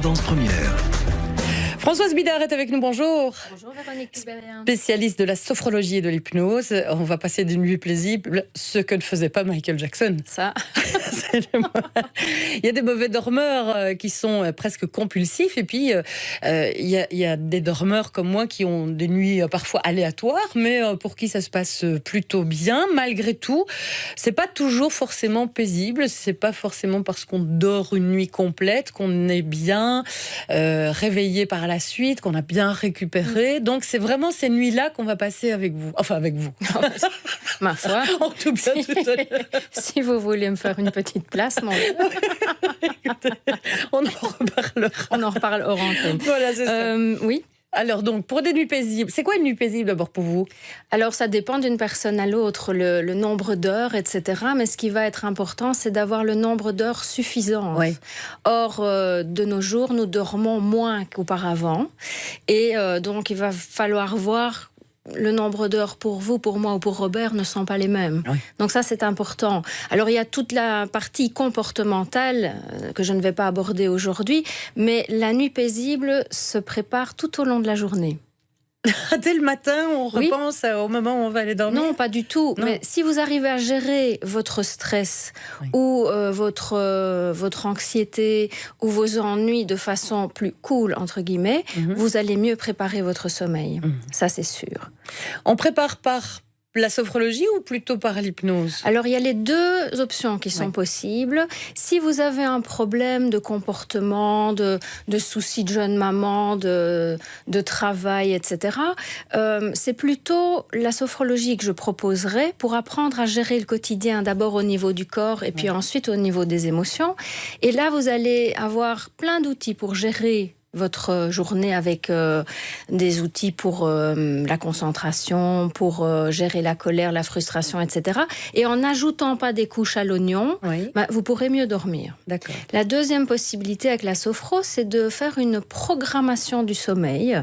Tendance Première. Françoise Bidard est avec nous, bonjour. Bonjour Véronique Tibérien. Spécialiste de la sophrologie et de l'hypnose. On va passer d'une nuit paisible, ce que ne faisait pas Michael Jackson. Ça. Il y a des mauvais dormeurs qui sont presque compulsifs, et puis il y a des dormeurs comme moi qui ont des nuits parfois aléatoires, mais pour qui ça se passe plutôt bien. Malgré tout, c'est pas toujours forcément paisible, c'est pas forcément parce qu'on dort une nuit complète qu'on est bien réveillé par la suite, qu'on a bien récupéré. Donc c'est vraiment ces nuits-là qu'on va passer avec vous. Enfin avec vous. Ma foi. En tout cas, tout à l'heure. Si vous voulez me faire une petite place, mon... Écoutez, on en reparlera. On en reparle hors antenne. Voilà, c'est ça. Oui. Alors donc, pour des nuits paisibles, c'est quoi une nuit paisible d'abord pour vous ? Alors ça dépend d'une personne à l'autre, le nombre d'heures, etc. Mais ce qui va être important, c'est d'avoir le nombre d'heures suffisant. Oui. Or, de nos jours, nous dormons moins qu'auparavant. Et donc, il va falloir voir... Le nombre d'heures pour vous, pour moi ou pour Robert ne sont pas les mêmes. Oui. Donc ça, c'est important. Alors, il y a toute la partie comportementale que je ne vais pas aborder aujourd'hui, mais la nuit paisible se prépare tout au long de la journée. Dès le matin, on repense au moment où on va aller dormir ? Non, pas du tout. Non. Mais si vous arrivez à gérer votre stress ou votre anxiété ou vos ennuis de façon plus cool, entre guillemets, vous allez mieux préparer votre sommeil. Ça, c'est sûr. On prépare par la sophrologie ou plutôt par l'hypnose ? Alors, il y a les deux options qui sont possibles. Si vous avez un problème de comportement, de soucis de jeune maman, de travail, etc., c'est plutôt la sophrologie que je proposerais pour apprendre à gérer le quotidien, d'abord au niveau du corps et puis ensuite au niveau des émotions. Et là, vous allez avoir plein d'outils pour gérer votre journée avec des outils pour la concentration, pour gérer la colère, la frustration, etc. Et en n'ajoutant pas des couches à l'oignon, vous pourrez mieux dormir. D'accord. La deuxième possibilité avec la sophro, c'est de faire une programmation du sommeil,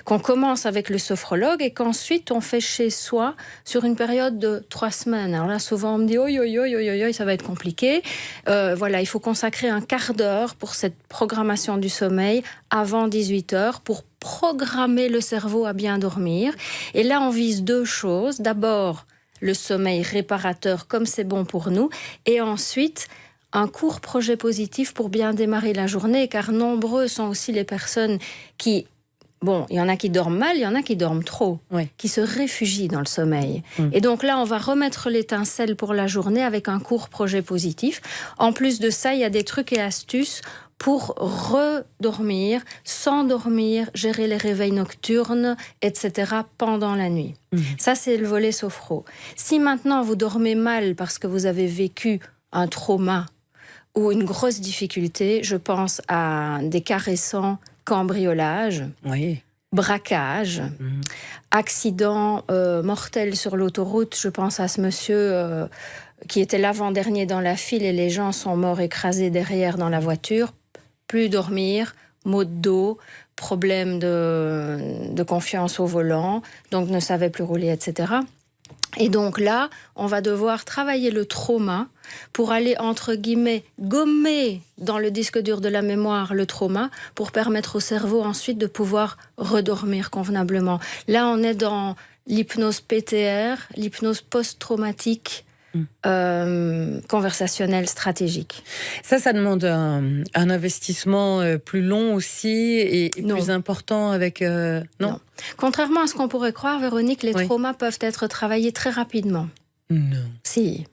qu'on commence avec le sophrologue et qu'ensuite on fait chez soi sur une période de 3 semaines. Alors là, souvent on me dit « ça va être compliqué ». Voilà, il faut consacrer un quart d'heure pour cette programmation du sommeil avant 18h pour programmer le cerveau à bien dormir. Et là, on vise 2 choses. D'abord, le sommeil réparateur, comme c'est bon pour nous. Et ensuite, un court projet positif pour bien démarrer la journée, car nombreux sont aussi les personnes qui... Bon, il y en a qui dorment mal, il y en a qui dorment trop, qui se réfugient dans le sommeil. Et donc là, on va remettre l'étincelle pour la journée avec un court projet positif. En plus de ça, il y a des trucs et astuces pour redormir, s'endormir, gérer les réveils nocturnes, etc. pendant la nuit. Ça, c'est le volet sophro. Si maintenant vous dormez mal parce que vous avez vécu un trauma ou une grosse difficulté, je pense à des cas récents, cambriolage, braquage, accident mortel sur l'autoroute. Je pense à ce monsieur qui était l'avant-dernier dans la file et les gens sont morts écrasés derrière dans la voiture. Plus dormir, maux de dos, problème de confiance au volant, donc ne savait plus rouler, etc. Et donc là, on va devoir travailler le trauma pour aller, entre guillemets, gommer dans le disque dur de la mémoire le trauma pour permettre au cerveau ensuite de pouvoir redormir convenablement. Là, on est dans l'hypnose PTR, l'hypnose post-traumatique, conversationnel stratégique. Ça demande un investissement plus long aussi et plus important avec... Non. Contrairement à ce qu'on pourrait croire, Véronique, les traumas peuvent être travaillés très rapidement. Non. Si.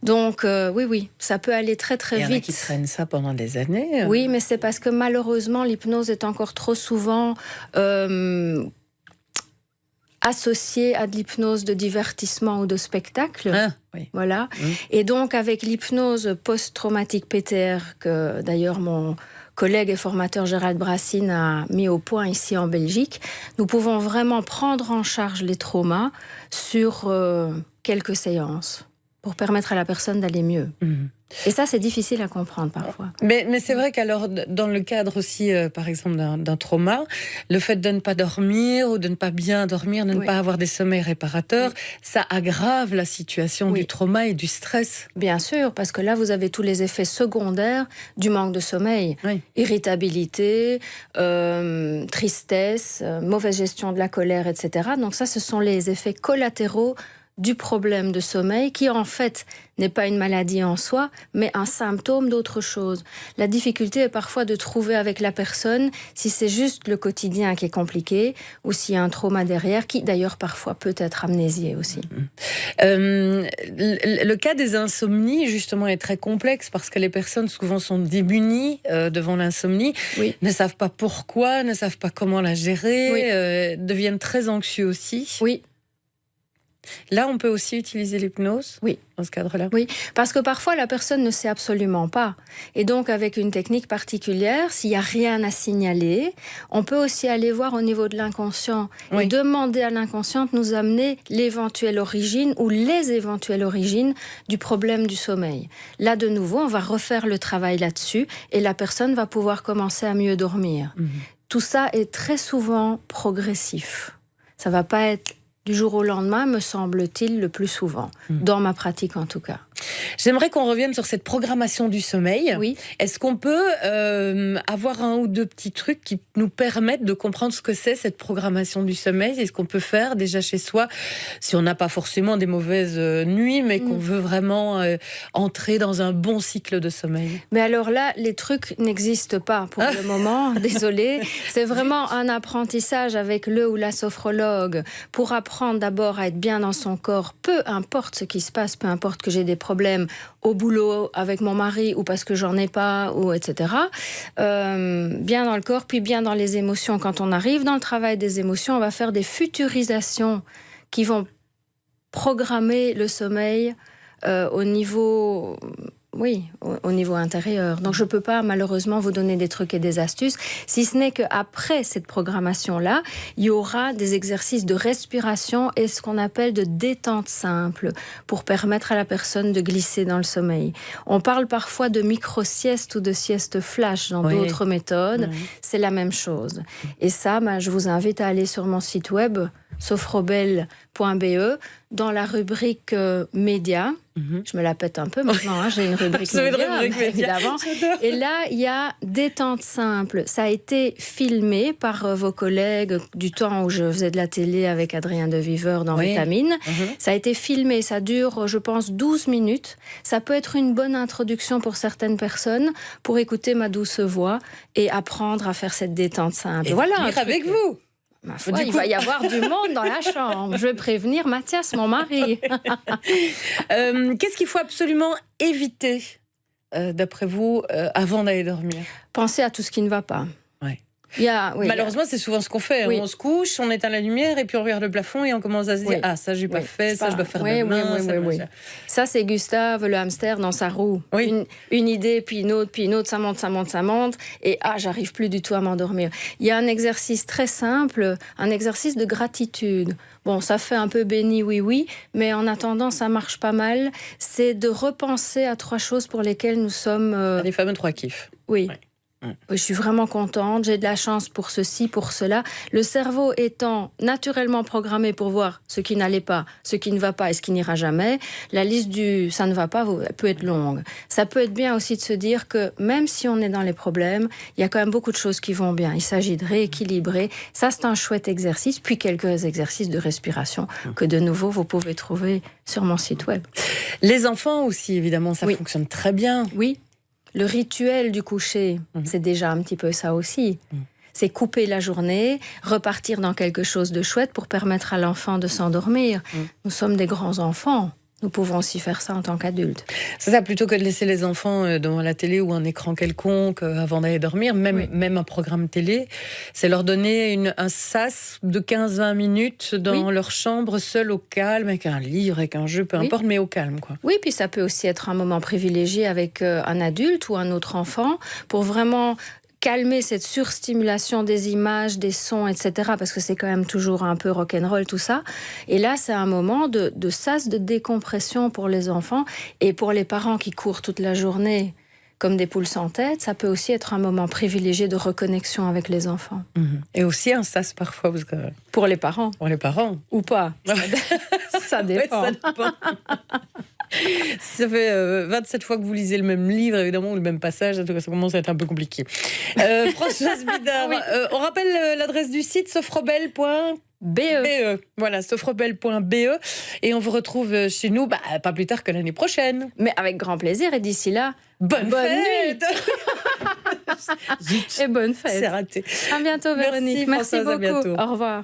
Donc, oui, ça peut aller très très vite. Il y en a qui traînent ça pendant des années. Oui, mais c'est parce que malheureusement, l'hypnose est encore trop souvent... associé à de l'hypnose de divertissement ou de spectacle. Voilà. Et donc, avec l'hypnose post-traumatique PTR, que d'ailleurs mon collègue et formateur Gérald Brassine a mis au point ici en Belgique, nous pouvons vraiment prendre en charge les traumas sur quelques séances pour permettre à la personne d'aller mieux. Et ça, c'est difficile à comprendre parfois. Mais c'est vrai qu'alors, dans le cadre aussi, par exemple, d'un trauma, le fait de ne pas dormir ou de ne pas bien dormir, de ne pas avoir des sommeils réparateurs, ça aggrave la situation du trauma et du stress. Bien sûr, parce que là, vous avez tous les effets secondaires du manque de sommeil. Irritabilité, tristesse, mauvaise gestion de la colère, etc. Donc ça, ce sont les effets collatéraux du problème de sommeil qui en fait n'est pas une maladie en soi, mais un symptôme d'autre chose. La difficulté est parfois de trouver avec la personne si c'est juste le quotidien qui est compliqué ou s'il y a un trauma derrière qui d'ailleurs parfois peut être amnésié aussi. Le cas des insomnies justement est très complexe parce que les personnes souvent sont démunies devant l'insomnie, ne savent pas pourquoi, ne savent pas comment la gérer, deviennent très anxieux aussi. Oui. Là, on peut aussi utiliser l'hypnose dans ce cadre-là. Oui, parce que parfois, la personne ne sait absolument pas. Et donc, avec une technique particulière, s'il n'y a rien à signaler, on peut aussi aller voir au niveau de l'inconscient et demander à l'inconscient de nous amener l'éventuelle origine ou les éventuelles origines du problème du sommeil. Là, de nouveau, on va refaire le travail là-dessus et la personne va pouvoir commencer à mieux dormir. Tout ça est très souvent progressif. Ça ne va pas être du jour au lendemain, me semble-t-il, le plus souvent, dans ma pratique en tout cas. J'aimerais qu'on revienne sur cette programmation du sommeil. Oui. Est-ce qu'on peut avoir un ou deux petits trucs qui nous permettent de comprendre ce que c'est cette programmation du sommeil? Est-ce qu'on peut faire déjà chez soi, si on n'a pas forcément des mauvaises nuits, mais qu'on veut vraiment entrer dans un bon cycle de sommeil? Mais alors là, les trucs n'existent pas pour le moment, désolée. C'est vraiment un apprentissage avec le ou la sophrologue pour apprendre d'abord à être bien dans son corps, peu importe ce qui se passe, peu importe que j'ai des problèmes au boulot avec mon mari ou parce que j'en ai pas, ou etc. Bien dans le corps, puis bien dans les émotions. Quand on arrive dans le travail des émotions, on va faire des futurisations qui vont programmer le sommeil au niveau... Oui, au niveau intérieur. Donc je ne peux pas malheureusement vous donner des trucs et des astuces, si ce n'est qu'après cette programmation-là, il y aura des exercices de respiration et ce qu'on appelle de détente simple pour permettre à la personne de glisser dans le sommeil. On parle parfois de micro-sieste ou de sieste flash dans d'autres méthodes. C'est la même chose. Et ça, je vous invite à aller sur mon site web sophrobel.be dans la rubrique médias. Je me la pète un peu maintenant, j'ai une rubrique média, évidemment. Et là, il y a détente simple. Ça a été filmé par vos collègues du temps où je faisais de la télé avec Adrien de Viveur dans Vitamine. Ça a été filmé, ça dure, je pense, 12 minutes. Ça peut être une bonne introduction pour certaines personnes pour écouter ma douce voix et apprendre à faire cette détente simple. Et voilà, avec vous. Ma foi, il va y avoir du monde dans la chambre. Je vais prévenir Mathias, mon mari. Qu'est-ce qu'il faut absolument éviter, d'après vous, avant d'aller dormir? Pensez à tout ce qui ne va pas. Malheureusement, c'est souvent ce qu'on fait. On se couche, on éteint la lumière et puis on regarde le plafond et on commence à se dire ça j'ai pas fait, ça je dois faire demain. Ça c'est Gustave le hamster dans sa roue. Une idée puis une autre, ça monte et j'arrive plus du tout à m'endormir. Il y a un exercice très simple, un exercice de gratitude. Bon, ça fait un peu béni, oui, mais en attendant, ça marche pas mal. C'est de repenser à 3 choses pour lesquelles nous sommes... Les fameux 3 kiffs. Oui. Je suis vraiment contente, j'ai de la chance pour ceci, pour cela. Le cerveau étant naturellement programmé pour voir ce qui n'allait pas, ce qui ne va pas et ce qui n'ira jamais, la liste du ça ne va pas peut être longue. Ça peut être bien aussi de se dire que même si on est dans les problèmes, il y a quand même beaucoup de choses qui vont bien. Il s'agit de rééquilibrer. Ça, c'est un chouette exercice. Puis quelques exercices de respiration que de nouveau, vous pouvez trouver sur mon site web. Les enfants aussi, évidemment, ça fonctionne très bien. Oui. Le rituel du coucher, c'est déjà un petit peu ça aussi. C'est couper la journée, repartir dans quelque chose de chouette pour permettre à l'enfant de s'endormir. Nous sommes des grands enfants. Nous pouvons aussi faire ça en tant qu'adultes. C'est ça, plutôt que de laisser les enfants devant la télé ou un écran quelconque avant d'aller dormir, même un programme télé, c'est leur donner un sas de 15-20 minutes dans leur chambre, seul au calme, avec un livre, avec un jeu, peu importe, mais au calme, quoi. Oui, puis ça peut aussi être un moment privilégié avec un adulte ou un autre enfant pour vraiment calmer cette surstimulation des images, des sons, etc. Parce que c'est quand même toujours un peu rock'n'roll tout ça. Et là, c'est un moment de sas, de décompression pour les enfants. Et pour les parents qui courent toute la journée comme des poules sans tête, ça peut aussi être un moment privilégié de reconnexion avec les enfants. Et aussi un sas parfois, parce que Pour les parents. pour les parents. Ou pas. Ça dépend. Ouais, ça dépend. Si ça fait 27 fois que vous lisez le même livre, évidemment, ou le même passage, ça commence à être un peu compliqué. Françoise Bidard, Oui. On rappelle l'adresse du site, sophrobel.be. BE. Voilà, sophrobel.be. Et on vous retrouve chez nous, pas plus tard que l'année prochaine. Mais avec grand plaisir. Et d'ici là, Bonne nuit. fête. Zut, Et bonne c'est fête. raté. À bientôt, Merci, Véronique. Merci Françoise, à beaucoup. bientôt. Au revoir.